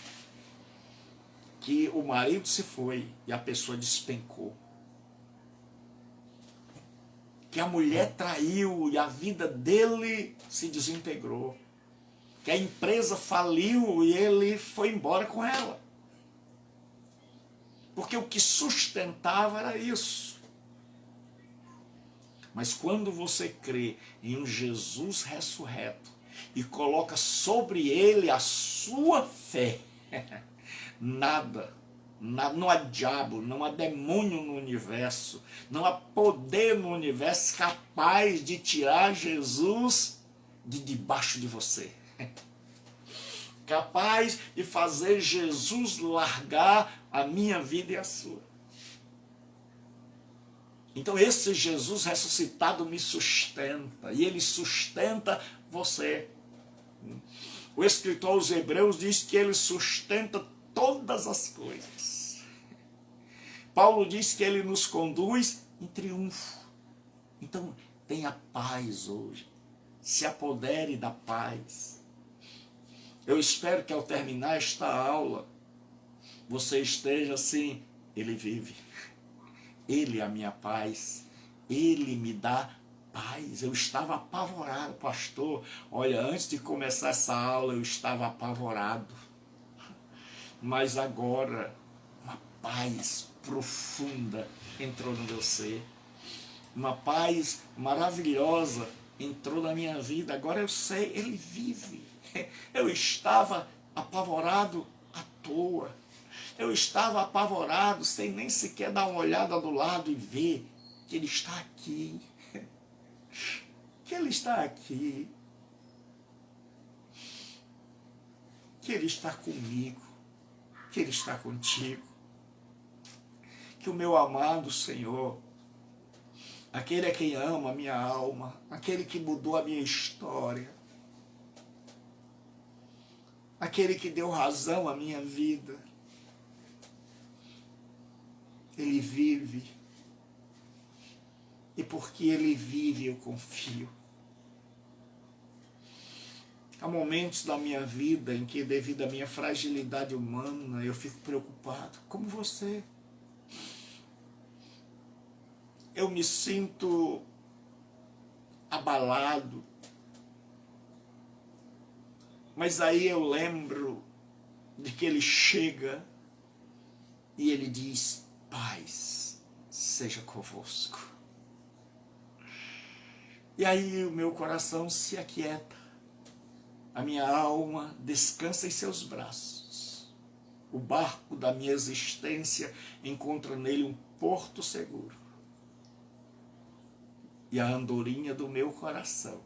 que o marido se foi e a pessoa despencou, que a mulher traiu e a vida dele se desintegrou, que a empresa faliu e ele foi embora com ela, porque o que sustentava era isso. Mas quando você crê em um Jesus ressurreto e coloca sobre ele a sua fé, nada, não há diabo, não há demônio no universo, não há poder no universo capaz de tirar Jesus de debaixo de você. Capaz de fazer Jesus largar a minha vida e a sua. Então esse Jesus ressuscitado me sustenta, e ele sustenta você. O escritor aos Hebreus diz que ele sustenta todas as coisas. Paulo diz que ele nos conduz em triunfo. Então tenha paz hoje, se apodere da paz. Eu espero que ao terminar esta aula você esteja assim: ele vive, ele é a minha paz, ele me dá paz. Eu estava apavorado, pastor. Olha, antes de começar essa aula eu estava apavorado, mas agora uma paz profunda entrou no meu ser, uma paz maravilhosa entrou na minha vida. Agora eu sei, ele vive. Eu estava apavorado à toa, eu estava apavorado sem nem sequer dar uma olhada do lado e ver que ele está aqui, que ele está aqui, que ele está comigo, que ele está contigo, que o meu amado Senhor, aquele a quem ama a minha alma, aquele que mudou a minha história, aquele que deu razão à minha vida, ele vive, e porque ele vive eu confio. Há momentos da minha vida em que, devido à minha fragilidade humana, eu fico preocupado, como você. Eu me sinto abalado. Mas aí eu lembro de que ele chega e ele diz: paz seja convosco. E aí o meu coração se aquieta, a minha alma descansa em seus braços. O barco da minha existência encontra nele um porto seguro. E a andorinha do meu coração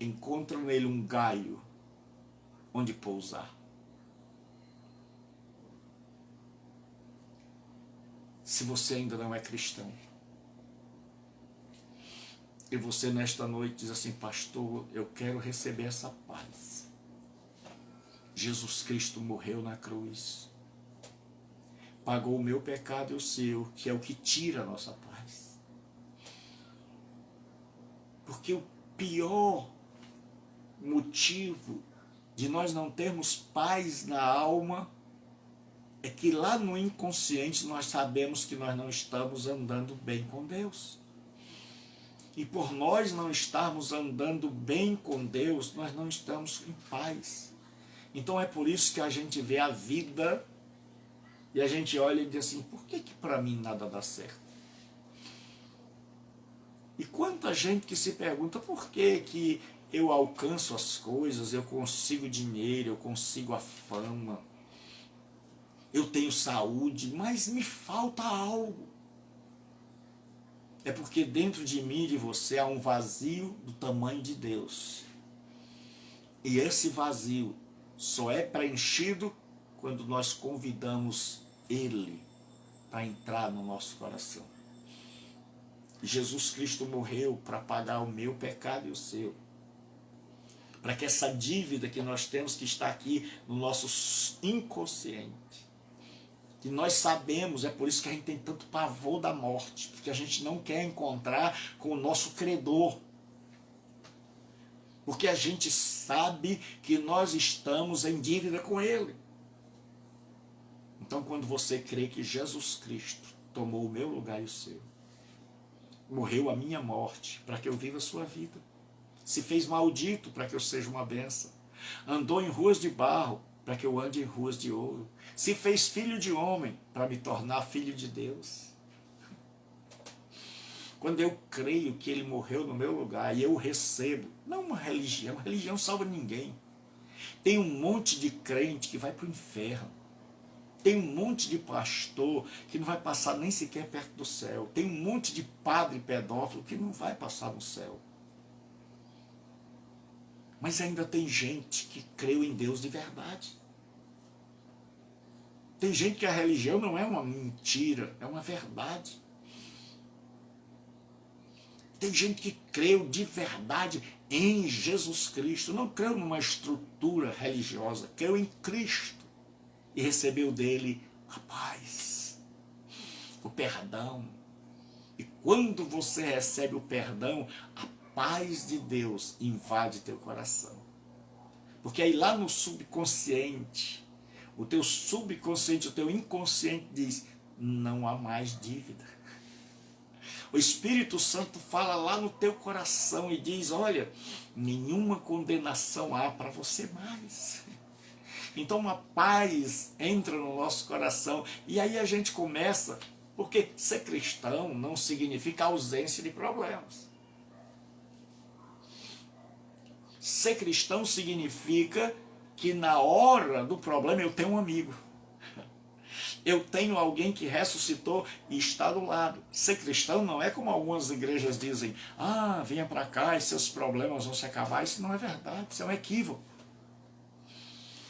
encontra nele um gaio onde pousar. Se você ainda não é cristão, e você nesta noite diz assim: pastor, eu quero receber essa paz. Jesus Cristo morreu na cruz, pagou o meu pecado e o seu, que é o que tira a nossa paz. Porque o pior motivo de nós não termos paz na alma é que lá no inconsciente nós sabemos que nós não estamos andando bem com Deus. E por nós não estarmos andando bem com Deus, nós não estamos em paz. Então é por isso que a gente vê a vida e a gente olha e diz assim: por que para mim nada dá certo? E quanta gente que se pergunta: por que eu alcanço as coisas, eu consigo dinheiro, eu consigo a fama, eu tenho saúde, mas me falta algo. É porque dentro de mim e de você há um vazio do tamanho de Deus. E esse vazio só é preenchido quando nós convidamos Ele para entrar no nosso coração. Jesus Cristo morreu para pagar o meu pecado e o seu. Para que essa dívida que nós temos, que está aqui no nosso inconsciente, que nós sabemos, é por isso que a gente tem tanto pavor da morte, porque a gente não quer encontrar com o nosso credor. Porque a gente sabe que nós estamos em dívida com Ele. Então, quando você crê que Jesus Cristo tomou o meu lugar e o seu, morreu a minha morte para que eu viva a sua vida, se fez maldito para que eu seja uma bênção, andou em ruas de barro para que eu ande em ruas de ouro, se fez filho de homem para me tornar filho de Deus. Quando eu creio que Ele morreu no meu lugar e eu recebo, não uma religião, religião salva ninguém. Tem um monte de crente que vai para o inferno. Tem um monte de pastor que não vai passar nem sequer perto do céu. Tem um monte de padre pedófilo que não vai passar no céu. Mas ainda tem gente que creu em Deus de verdade. Tem gente que a religião não é uma mentira, é uma verdade. Tem gente que creu de verdade em Jesus Cristo, não creu numa estrutura religiosa, creu em Cristo e recebeu dele a paz, o perdão. E quando você recebe o perdão, a paz de Deus invade teu coração. Porque aí lá no subconsciente, o teu subconsciente, o teu inconsciente diz: não há mais dívida. O Espírito Santo fala lá no teu coração e diz: olha, nenhuma condenação há para você mais. Então uma paz entra no nosso coração e aí a gente começa, porque ser cristão não significa ausência de problemas. Ser cristão significa que na hora do problema eu tenho um amigo. Eu tenho alguém que ressuscitou e está do lado. Ser cristão não é como algumas igrejas dizem: ah, venha para cá e seus problemas vão se acabar. Isso não é verdade, isso é um equívoco.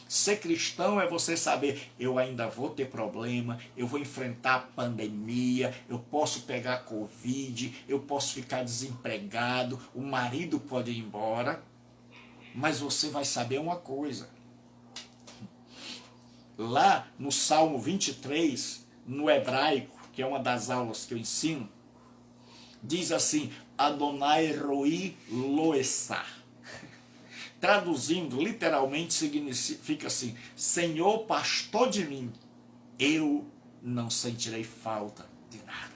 Ser cristão é você saber: eu ainda vou ter problema, eu vou enfrentar a pandemia, eu posso pegar Covid, eu posso ficar desempregado, o marido pode ir embora, mas você vai saber uma coisa. Lá no Salmo 23, no hebraico, que é uma das aulas que eu ensino, diz assim: Adonai roi loessá. traduzindo literalmente, significa assim: Senhor, pastor de mim, eu não sentirei falta de nada.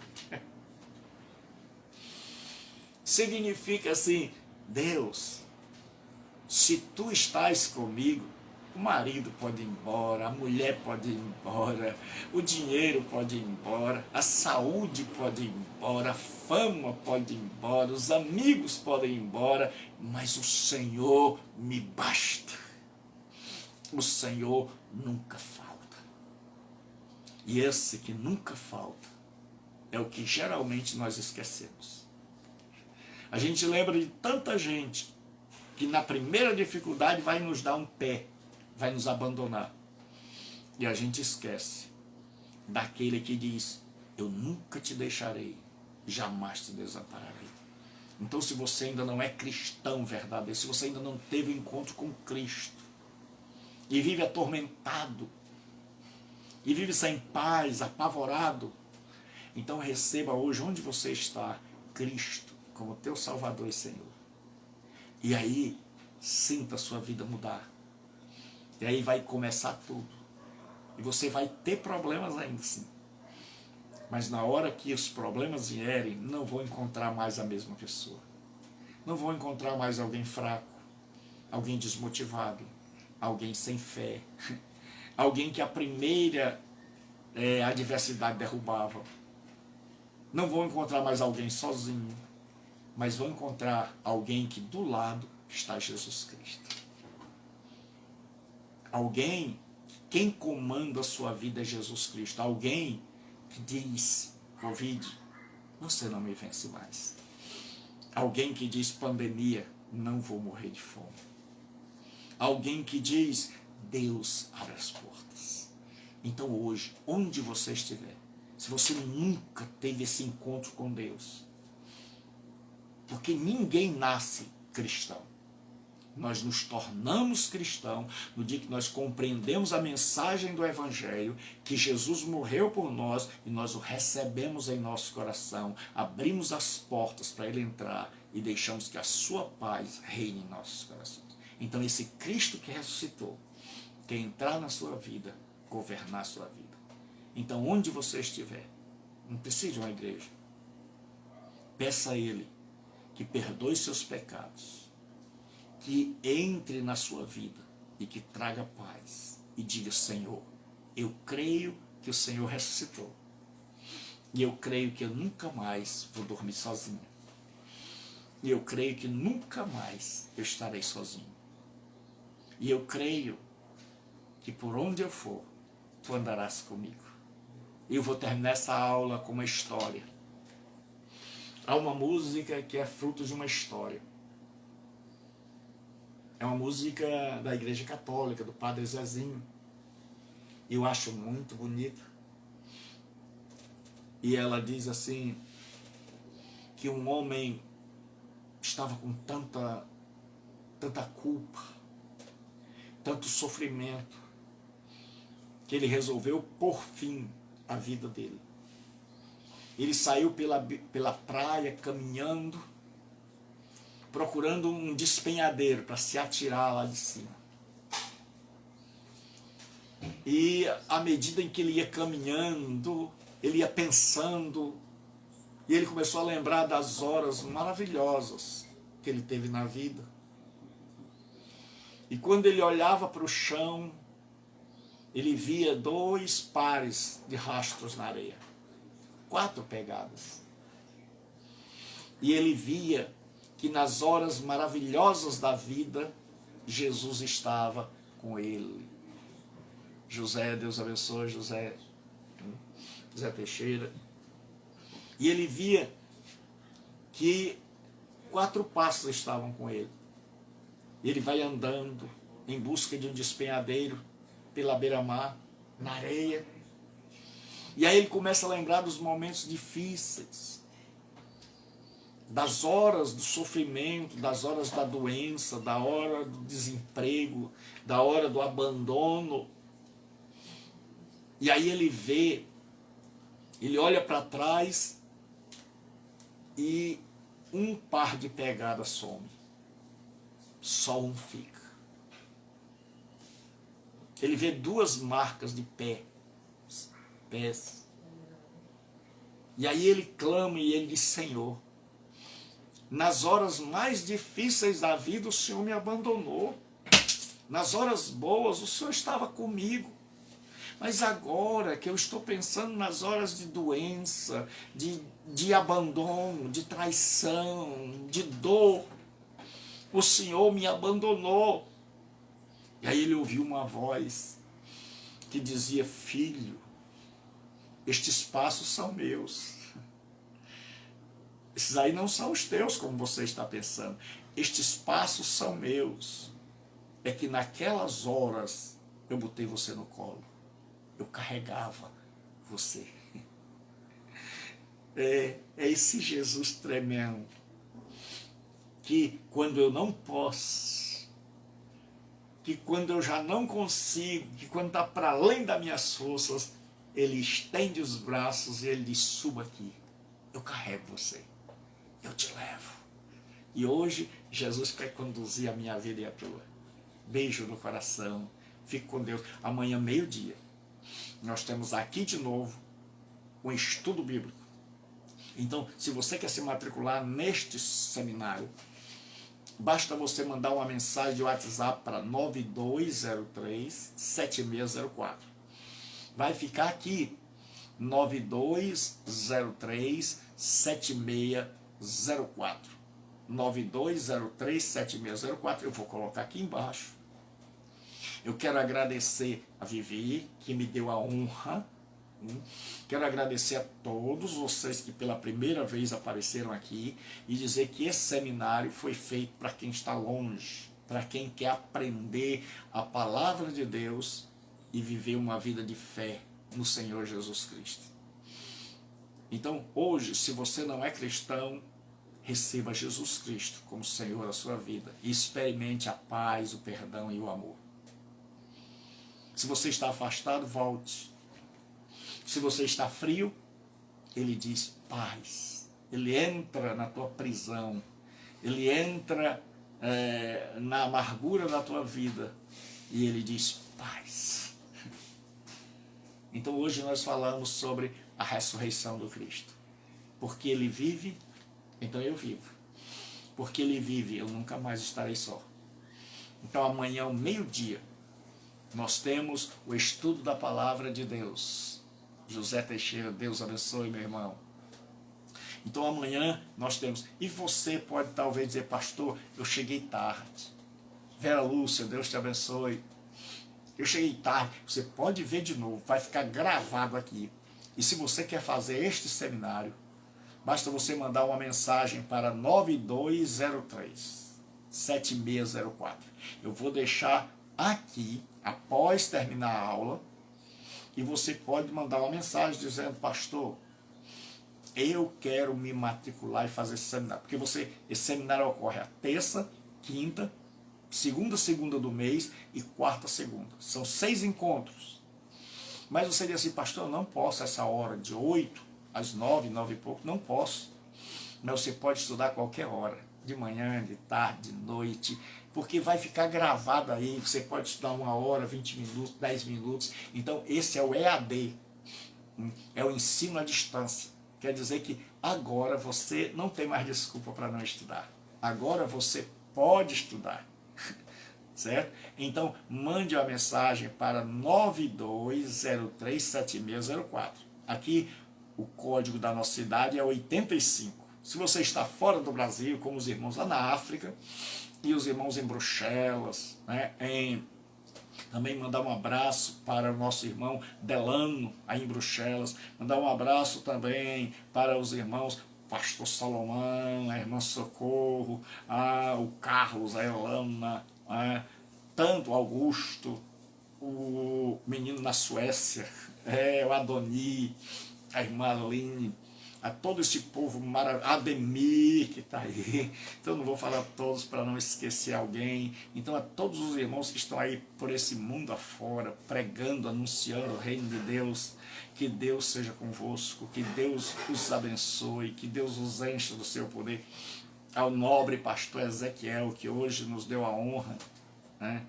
Significa assim: Deus, se tu estás comigo, o marido pode ir embora, a mulher pode ir embora, o dinheiro pode ir embora, a saúde pode ir embora, a fama pode ir embora, os amigos podem ir embora, mas o Senhor me basta. O Senhor nunca falta. E esse que nunca falta é o que geralmente nós esquecemos. A gente lembra de tanta gente que na primeira dificuldade vai nos dar um pé, vai nos abandonar. E a gente esquece daquele que diz: eu nunca te deixarei, jamais te desampararei. Então, se você ainda não é cristão verdadeiro, se você ainda não teve um encontro com Cristo, e vive atormentado, e vive sem paz, apavorado, então receba hoje, onde você está, Cristo como teu Salvador e Senhor. E aí, sinta a sua vida mudar. E aí vai começar tudo. E você vai ter problemas ainda sim. Mas na hora que os problemas vierem, não vão encontrar mais a mesma pessoa. Não vão encontrar mais alguém fraco, alguém desmotivado, alguém sem fé, alguém que a primeira adversidade derrubava. Não vão encontrar mais alguém sozinho, mas vão encontrar alguém que do lado está Jesus Cristo. Alguém, quem comanda a sua vida é Jesus Cristo. Alguém que diz: Covid, você não me vence mais. Alguém que diz: pandemia, não vou morrer de fome. Alguém que diz: Deus abre as portas. Então hoje, onde você estiver, se você nunca teve esse encontro com Deus, porque ninguém nasce cristão. Nós nos tornamos cristãos no dia que nós compreendemos a mensagem do Evangelho, que Jesus morreu por nós e nós o recebemos em nosso coração, abrimos as portas para ele entrar e deixamos que a sua paz reine em nossos corações. Então esse Cristo que ressuscitou quer entrar na sua vida, governar a sua vida. Então onde você estiver, não precisa de uma igreja, peça a ele que perdoe seus pecados, que entre na sua vida e que traga paz e diga: Senhor, eu creio que o Senhor ressuscitou e eu creio que eu nunca mais vou dormir sozinho e eu creio que nunca mais eu estarei sozinho e eu creio que por onde eu for, tu andarás comigo. E eu vou terminar essa aula com uma história. Há uma música que é fruto de uma história. É uma música da Igreja Católica, do Padre Zezinho. Eu acho muito bonita. E ela diz assim, que um homem estava com tanta culpa, tanto sofrimento, que ele resolveu pôr fim à vida dele. Ele saiu pela praia caminhando, procurando um despenhadeiro para se atirar lá de cima. E à medida em que ele ia caminhando, ele ia pensando, e ele começou a lembrar das horas maravilhosas que ele teve na vida. E quando ele olhava para o chão, ele via 2 pares de rastros na areia, 4 pegadas. E ele via que nas horas maravilhosas da vida, Jesus estava com ele. José, Deus abençoe, José Teixeira. E ele via que 4 pássaros estavam com ele. Ele vai andando em busca de um despenhadeiro pela beira-mar, na areia. E aí ele começa a lembrar dos momentos difíceis, das horas do sofrimento, das horas da doença, da hora do desemprego, da hora do abandono. E aí ele olha para trás e um par de pegadas some. Só um fica. ele vê duas marcas de pés. E aí ele clama e ele diz: Senhor, nas horas mais difíceis da vida o Senhor me abandonou. Nas horas boas o Senhor estava comigo. Mas agora que eu estou pensando nas horas de doença, de abandono, de traição, de dor, o Senhor me abandonou. E aí ele ouviu uma voz que dizia: filho, estes passos são meus. Esses aí não são os teus, como você está pensando. Estes passos são meus. É que naquelas horas eu botei você no colo. Eu carregava você. É esse Jesus tremendo, que quando eu não posso, que quando eu já não consigo, que quando está para além das minhas forças, ele estende os braços e ele diz: suba aqui, eu carrego você, eu te levo. E hoje Jesus quer conduzir a minha vida e a tua. Beijo no coração, fique com Deus. Amanhã, meio-dia, nós temos aqui de novo um estudo bíblico. Então, se você quer se matricular neste seminário, basta você mandar uma mensagem de WhatsApp para 9203-7604. Vai ficar aqui, 9203-7604. 9203-7604. Eu vou colocar aqui embaixo. Eu quero agradecer a Vivi, que me deu a honra. Quero agradecer a todos vocês que pela primeira vez apareceram aqui e dizer que esse seminário foi feito para quem está longe, para quem quer aprender a palavra de Deus e viver uma vida de fé no Senhor Jesus Cristo. Então, hoje, se você não é cristão, receba Jesus Cristo como Senhor da sua vida e experimente a paz, o perdão e o amor. Se você está afastado, volte. Se você está frio, ele diz paz. Ele entra na tua prisão. Ele entra na amargura da tua vida. E ele diz paz. Então hoje nós falamos sobre a ressurreição do Cristo. Porque ele vive, então eu vivo. Porque ele vive, eu nunca mais estarei só. Então amanhã ao meio-dia, nós temos o estudo da palavra de Deus. José Teixeira, Deus abençoe, meu irmão. Então amanhã nós temos. E você pode talvez dizer: pastor, eu cheguei tarde. Vera Lúcia, Deus te abençoe. Eu cheguei tarde. Você pode ver de novo, vai ficar gravado aqui. E se você quer fazer este seminário, basta você mandar uma mensagem para 9203-7604. Eu vou deixar aqui, após terminar a aula, e você pode mandar uma mensagem dizendo: pastor, eu quero me matricular e fazer esse seminário. Porque esse seminário ocorre a terça, quinta, segunda do mês e quarta, segunda. São 6 encontros. Mas você diz assim: pastor, eu não posso essa hora de 8 às 9, 9 e pouco, não posso. Mas você pode estudar a qualquer hora, de manhã, de tarde, de noite, porque vai ficar gravado aí. Você pode estudar 1 hora, 20 minutos, 10 minutos. Então esse é o EAD, é o ensino à distância. Quer dizer que agora você não tem mais desculpa para não estudar. Agora você pode estudar. Certo? Então mande uma mensagem para 9203-7604. Aqui o código da nossa cidade é 85. Se você está fora do Brasil, como os irmãos lá na África e os irmãos em Bruxelas, né, também mandar um abraço para o nosso irmão Delano, aí em Bruxelas. Mandar um abraço também para os irmãos Pastor Salomão, a irmã Socorro, o Carlos, a Elana, tanto Augusto, o menino na Suécia, o Adoni, a irmã Aline, a todo esse povo maravilhoso, Ademir que está aí. Então não vou falar todos para não esquecer alguém. Então a todos os irmãos que estão aí por esse mundo afora, pregando, anunciando o reino de Deus, que Deus seja convosco, que Deus os abençoe, que Deus os encha do seu poder. Ao nobre pastor Ezequiel, que hoje nos deu a honra, né,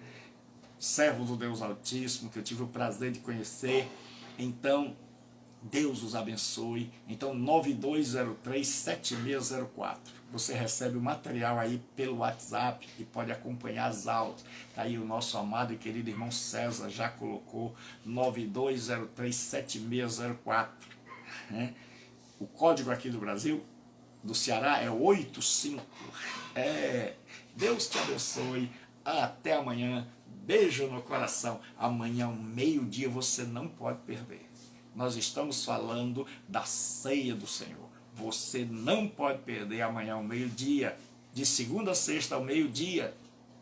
servo do Deus Altíssimo, que eu tive o prazer de conhecer. Então, Deus os abençoe. Então, 9203-7604. Você recebe o material aí pelo WhatsApp e pode acompanhar as aulas. Tá aí o nosso amado e querido irmão César já colocou 9203-7604. Né? O código aqui do Brasil, do Ceará, é 85. Deus te abençoe. Até amanhã. Beijo no coração. Amanhã, ao meio-dia, você não pode perder. Nós estamos falando da ceia do Senhor. Você não pode perder amanhã ao meio-dia, de segunda a sexta ao meio-dia.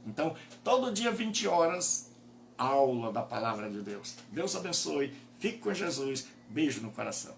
Então, todo dia, 20 horas, aula da palavra de Deus. Deus abençoe. Fique com Jesus. Beijo no coração.